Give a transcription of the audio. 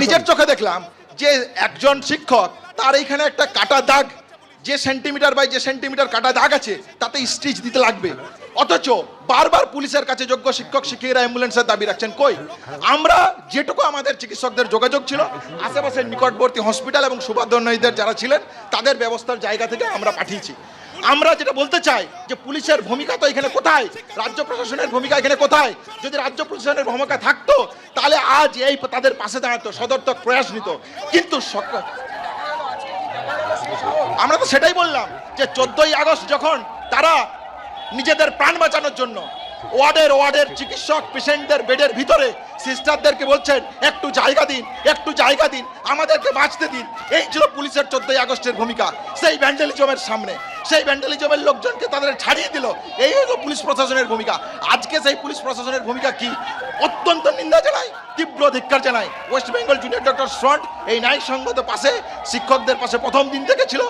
নিজের চোখে দেখলাম যে একজন শিক্ষক তার এইখানে একটা কাটা দাগ, যে সেন্টিমিটার বাই যে সেন্টিমিটার কাটা দাগ আছে তাতে স্টিচ দিতে লাগবে, অথচ বারবার পুলিশের কাছে যোগ্য শিক্ষক শিক্ষিকারা অ্যাম্বুলেন্সের দাবি রাখছেন। কই? আমরা যেটুকু আমাদের চিকিৎসকদের যোগাযোগ ছিল আশেপাশের নিকটবর্তী হসপিটাল এবং সুপারডেন্টের যারা ছিলেন তাদের ব্যবস্থার জায়গা থেকে আমরা পাঠিয়েছি। আমরা যেটা বলতে চাই যে পুলিশের ভূমিকা তো এখানে কোথায়, রাজ্য প্রশাসনের ভূমিকা এখানে কোথায়? যদি রাজ্য প্রশাসনের ভূমিকা থাকতো তাহলে আজ এই তাদের পাশে দাঁড়াতো, সদর্থক প্রয়াস নিত। কিন্তু আমরা তো সেটাই বললাম যে 14ই আগস্ট যখন তারা নিজেদের প্রাণ বাঁচানোর জন্য ওয়ার্ডের চিকিৎসক পেশেন্টদের বেডের ভিতরে সিস্টারদেরকে বলছেন একটু জায়গা দিন, একটু জায়গা দিন, আমাদেরকে বাঁচতে দিন। এই ছিল পুলিশের 14ই আগস্টের ভূমিকা। সেই ভ্যান্ডালিজমের সামনে সেই ভ্যান্ডালিজমের লোকজনকে তাদের ছাড়িয়ে দিল, এই হলো পুলিশ প্রশাসনের ভূমিকা। আজকে সেই পুলিশ প্রশাসনের ভূমিকা কি? অত্যন্ত নিন্দা জানাই, তীব্র ধিক্কার জানাই। West Bengal junior doctor front এই ন্যায়সঙ্গত পাশে শিক্ষকদের পাশে প্রথম দিন থেকে ছিল।